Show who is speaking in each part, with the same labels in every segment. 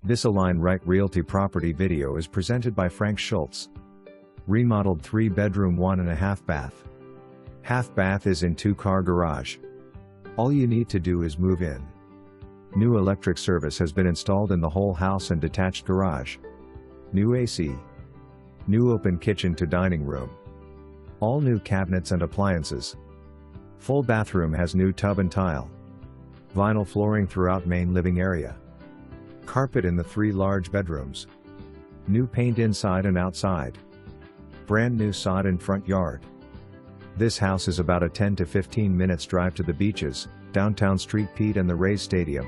Speaker 1: This Align Right Realty property video is presented by Frank Schultz. Remodeled 3-bedroom 1.5 bath. Half bath is in 2-car garage. All you need to do is move in. New electric service has been installed in the whole house and detached garage. New AC. New open kitchen to dining room. All new cabinets and appliances. Full bathroom has new tub and tile. Vinyl flooring throughout main living area. Carpet in the 3 large bedrooms. New paint inside and outside. Brand new sod in front yard. This house is about a 10 to 15 minutes drive to the beaches, downtown Street Pete and the Rays Stadium.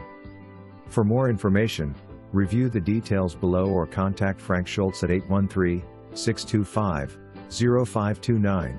Speaker 1: For more information, review the details below or contact Frank Schultz at 813-625-0529.